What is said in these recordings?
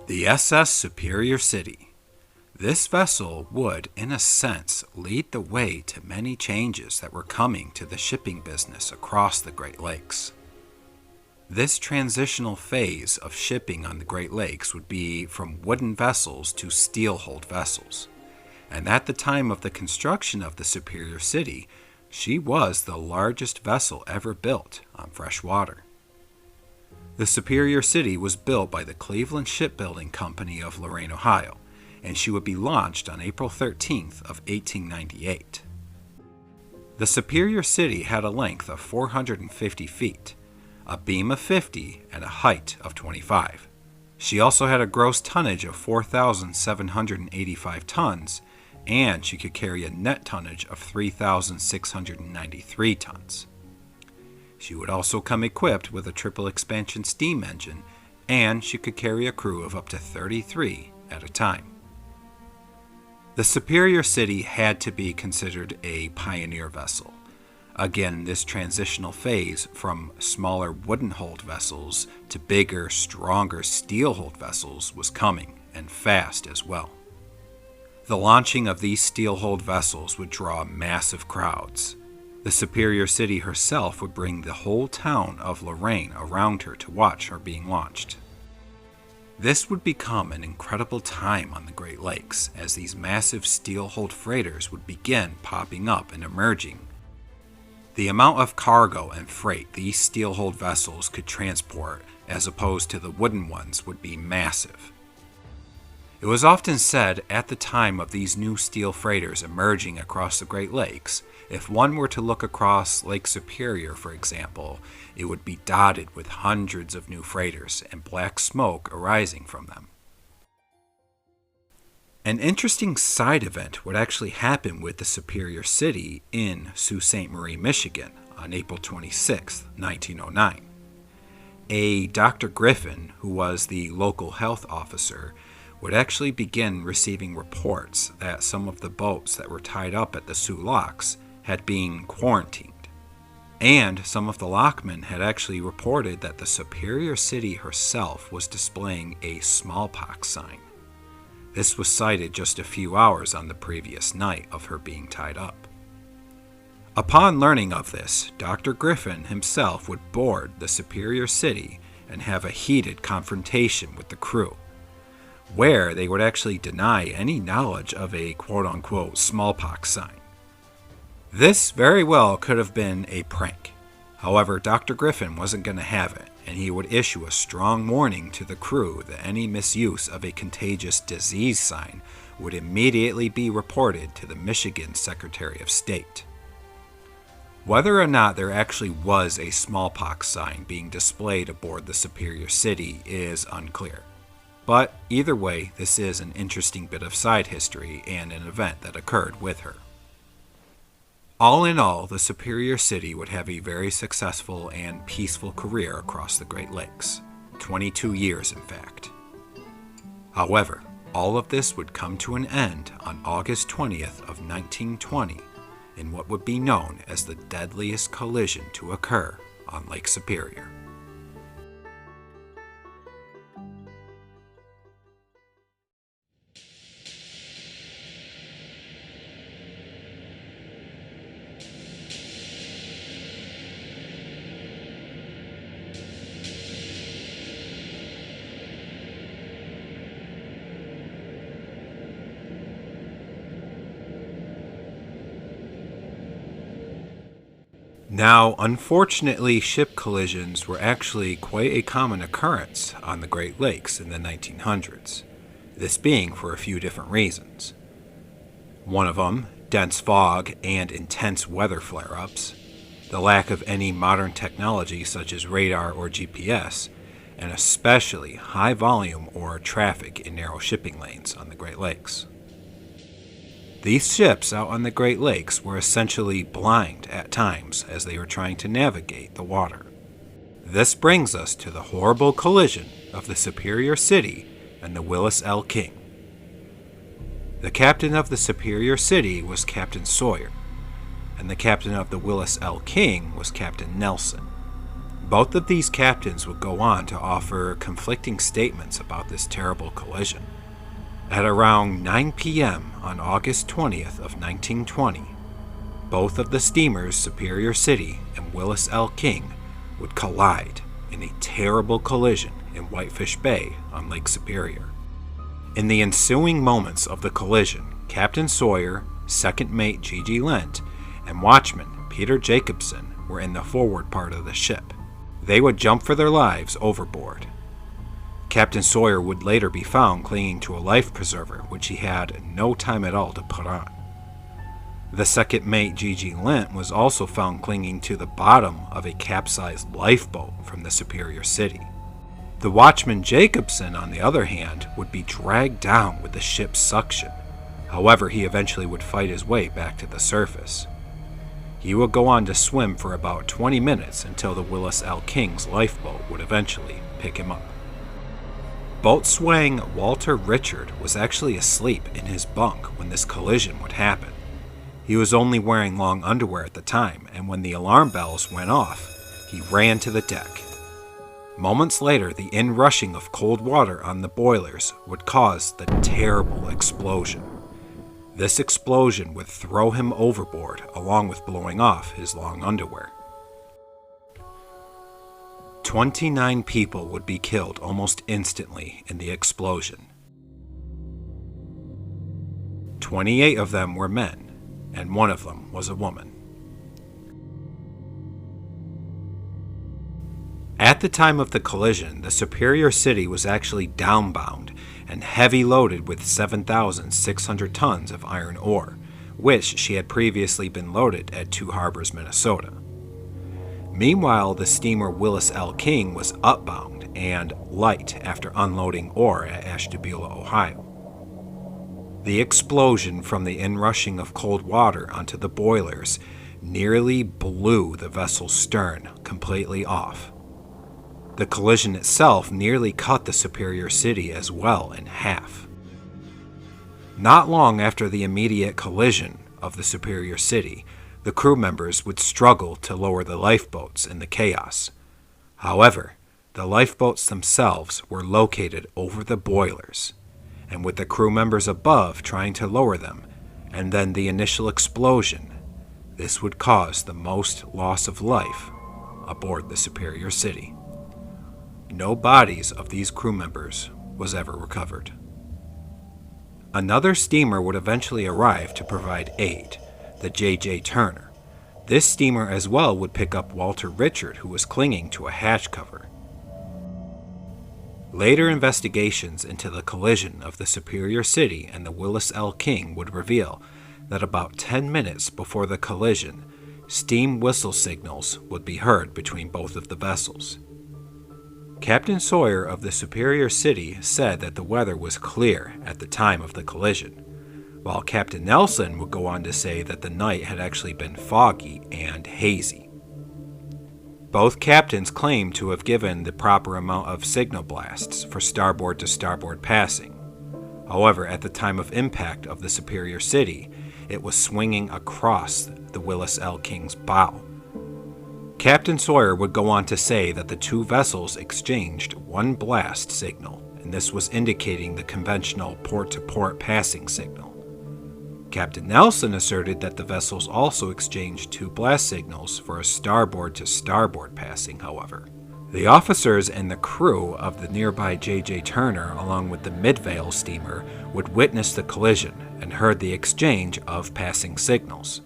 The SS Superior City. This vessel would, in a sense, lead the way to many changes that were coming to the shipping business across the Great Lakes. This transitional phase of shipping on the Great Lakes would be from wooden vessels to steel-hulled vessels. And at the time of the construction of the Superior City, she was the largest vessel ever built on fresh water. The Superior City was built by the Cleveland Shipbuilding Company of Lorain, Ohio, and she would be launched on April 13th of 1898. The Superior City had a length of 450 feet, a beam of 50, and a height of 25. She also had a gross tonnage of 4,785 tons, and she could carry a net tonnage of 3,693 tons. She would also come equipped with a triple expansion steam engine, and she could carry a crew of up to 33 at a time. The Superior City had to be considered a pioneer vessel. Again, this transitional phase from smaller wooden-hulled vessels to bigger, stronger steel-hulled vessels was coming, and fast as well. The launching of these steel-hulled vessels would draw massive crowds. The Superior City herself would bring the whole town of Lorain around her to watch her being launched. This would become an incredible time on the Great Lakes as these massive steel-hulled freighters would begin popping up and emerging. The amount of cargo and freight these steel-hulled vessels could transport as opposed to the wooden ones would be massive. It was often said at the time of these new steel freighters emerging across the Great Lakes, if one were to look across Lake Superior, for example, it would be dotted with hundreds of new freighters and black smoke arising from them. An interesting side event would actually happen with the Superior City in Sault Ste. Marie, Michigan on April 26, 1909. A Dr. Griffin, who was the local health officer, would actually begin receiving reports that some of the boats that were tied up at the Soo locks had been quarantined. And some of the lockmen had actually reported that the Superior City herself was displaying a smallpox sign. This was cited just a few hours on the previous night of her being tied up. Upon learning of this, Dr. Griffin himself would board the Superior City and have a heated confrontation with the crew, where they would actually deny any knowledge of a quote-unquote smallpox sign. This very well could have been a prank. However, Dr. Griffin wasn't going to have it, and he would issue a strong warning to the crew that any misuse of a contagious disease sign would immediately be reported to the Michigan Secretary of State. Whether or not there actually was a smallpox sign being displayed aboard the Superior City is unclear. But either way, this is an interesting bit of side history and an event that occurred with her. All in all, the Superior City would have a very successful and peaceful career across the Great Lakes. 22 years, in fact. However, all of this would come to an end on August 20th of 1920 in what would be known as the deadliest collision to occur on Lake Superior. Now, unfortunately, ship collisions were actually quite a common occurrence on the Great Lakes in the 1900s, this being for a few different reasons. One of them, dense fog and intense weather flare-ups, the lack of any modern technology such as radar or GPS, and especially high volume or traffic in narrow shipping lanes on the Great Lakes. These ships out on the Great Lakes were essentially blind at times as they were trying to navigate the water. This brings us to the horrible collision of the Superior City and the Willis L King. The captain of the Superior City was Captain Sawyer, and the captain of the Willis L King was Captain Nelson. Both of these captains would go on to offer conflicting statements about this terrible collision. At around 9 p.m. on August 20th of 1920, both of the steamers Superior City and Willis L King would collide in a terrible collision in Whitefish Bay on Lake Superior. In the ensuing moments of the collision, Captain Sawyer, second mate G.G. Lent, and watchman Peter Jacobson were in the forward part of the ship. They would jump for their lives overboard. Captain Sawyer would later be found clinging to a life preserver which he had no time at all to put on. The second mate G.G. Lent was also found clinging to the bottom of a capsized lifeboat from the Superior City. The watchman Jacobson, on the other hand, would be dragged down with the ship's suction. However, he eventually would fight his way back to the surface. He would go on to swim for about 20 minutes until the Willis L King's lifeboat would eventually pick him up. Boatswain Walter Richard was actually asleep in his bunk when this collision would happen. He was only wearing long underwear at the time, and when the alarm bells went off, he ran to the deck. Moments later, the inrushing of cold water on the boilers would cause the terrible explosion. This explosion would throw him overboard, along with blowing off his long underwear. 29 people would be killed almost instantly in the explosion. 28 of them were men, and one of them was a woman. At the time of the collision, the Superior City was actually downbound and heavy loaded with 7,600 tons of iron ore, which she had previously been loaded at Two Harbors, Minnesota. Meanwhile, the steamer Willis L King was upbound and light after unloading ore at Ashtabula, Ohio. The explosion from the inrushing of cold water onto the boilers nearly blew the vessel's stern completely off. The collision itself nearly cut the Superior City as well in half. Not long after the immediate collision of the Superior City, the crew members would struggle to lower the lifeboats in the chaos. However, the lifeboats themselves were located over the boilers, and with the crew members above trying to lower them, and then the initial explosion, this would cause the most loss of life aboard the Superior City. No bodies of these crew members was ever recovered. Another steamer would eventually arrive to provide aid, the J.J. Turner. This steamer as well would pick up Walter Richard, who was clinging to a hatch cover. Later investigations into the collision of the Superior City and the Willis L King would reveal that about 10 minutes before the collision, steam whistle signals would be heard between both of the vessels. Captain Sawyer of the Superior City said that the weather was clear at the time of the collision, while Captain Nelson would go on to say that the night had actually been foggy and hazy. Both captains claimed to have given the proper amount of signal blasts for starboard to starboard passing. However, at the time of impact of the Superior City, it was swinging across the Willis L King's bow. Captain Sawyer would go on to say that the two vessels exchanged one blast signal, and this was indicating the conventional port-to-port passing signal. Captain Nelson asserted that the vessels also exchanged two blast signals for a starboard-to-starboard passing, however. The officers and the crew of the nearby J.J. Turner, along with the Midvale steamer, would witness the collision and heard the exchange of passing signals.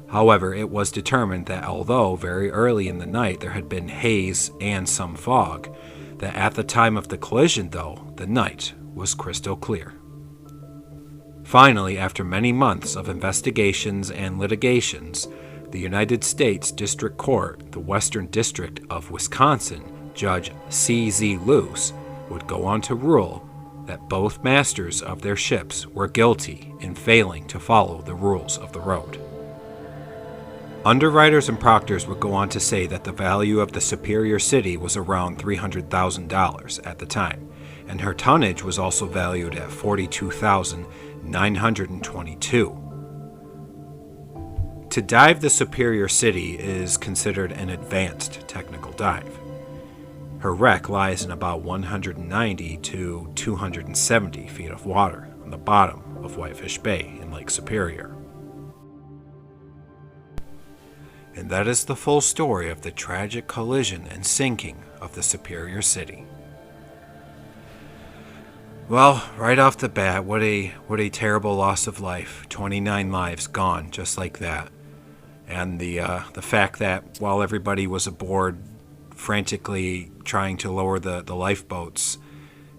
However, it was determined that although very early in the night there had been haze and some fog, that at the time of the collision, though, the night was crystal clear. Finally, after many months of investigations and litigations, the United States District Court, the Western District of Wisconsin, Judge C.Z. Luce, would go on to rule that both masters of their ships were guilty in failing to follow the rules of the road. Underwriters and proctors would go on to say that the value of the Superior City was around $300,000 at the time, and her tonnage was also valued at $42,922. To dive the Superior City is considered an advanced technical dive. Her wreck lies in about 190 to 270 feet of water on the bottom of Whitefish Bay in Lake Superior. And that is the full story of the tragic collision and sinking of the Superior City. Well, right off the bat, what a terrible loss of life. 29 lives gone just like that. And the fact that while everybody was aboard frantically trying to lower the lifeboats,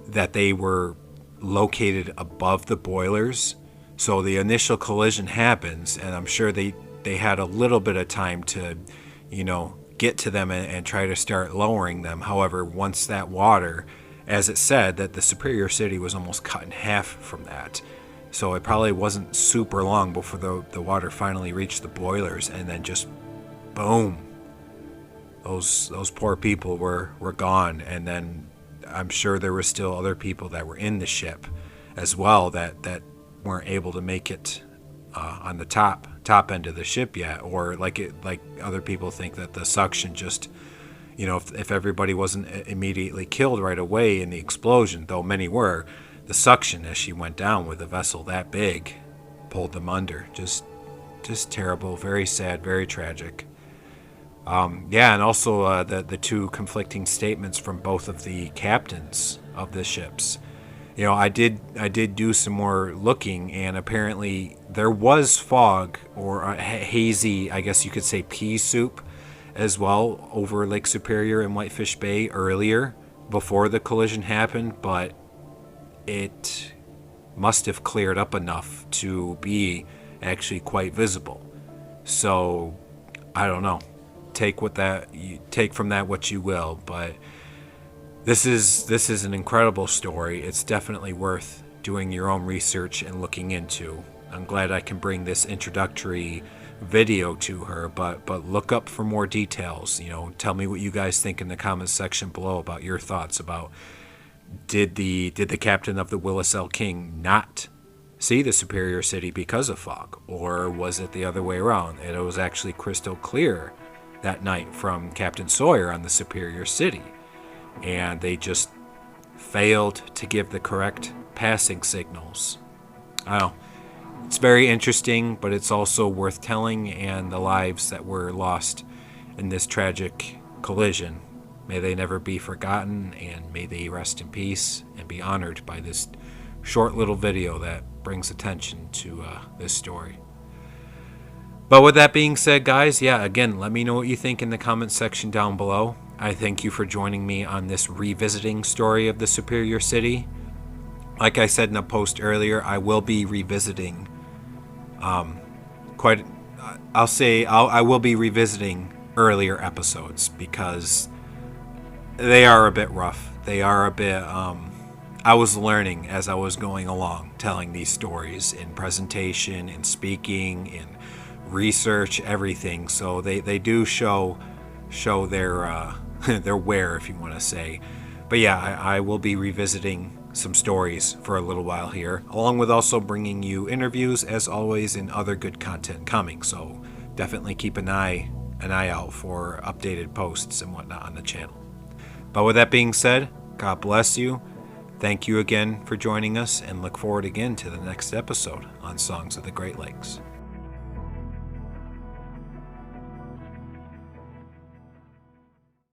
that they were located above the boilers. So the initial collision happens, and I'm sure they had a little bit of time to, get to them and try to start lowering them. However, once that water, as it said, that the Superior City was almost cut in half from that. So it probably wasn't super long before the water finally reached the boilers, and then just boom. Those poor people were gone, and then I'm sure there were still other people that were in the ship as well that weren't able to make it on the top end of the ship yet, or like other people think that the suction just, if everybody wasn't immediately killed right away in the explosion, though many were, the suction as she went down with a vessel that big pulled them under. Just terrible, very sad, very tragic. And also the two conflicting statements from both of the captains of the ships. I did do some more looking, and apparently there was fog or hazy, I guess you could say, pea soup as well over Lake Superior and Whitefish Bay earlier before the collision happened, but it must have cleared up enough to be actually quite visible. So I don't know. Take from that what you will, but this is an incredible story. It's definitely worth doing your own research and looking into. I'm glad I can bring this introductory video to her, but look up for more details. Tell me what you guys think in the comments section below about your thoughts about did the captain of the Willis L King not see the Superior City because of fog, or was it the other way around? It was actually crystal clear that night from Captain Sawyer on the Superior City, and they just failed to give the correct passing signals. I don't know. It's very interesting, but it's also worth telling, and the lives that were lost in this tragic collision, may they never be forgotten, and may they rest in peace and be honored by this short little video that brings attention to this story. But with that being said, guys, again, let me know what you think in the comments section down below. I thank you for joining me on this revisiting story of the Superior City. Like I said in a post earlier, I will be revisiting I will be revisiting earlier episodes because they are a bit rough. They are a bit, I was learning as I was going along, telling these stories in presentation, in speaking, in research, everything. So they do show their their wear, if you want to say. But I will be revisiting some stories for a little while here, along with also bringing you interviews as always and other good content coming. So definitely keep an eye out for updated posts and whatnot on the channel. But with that being said, God bless you. Thank you again for joining us, and look forward again to the next episode on Songs of the Great Lakes.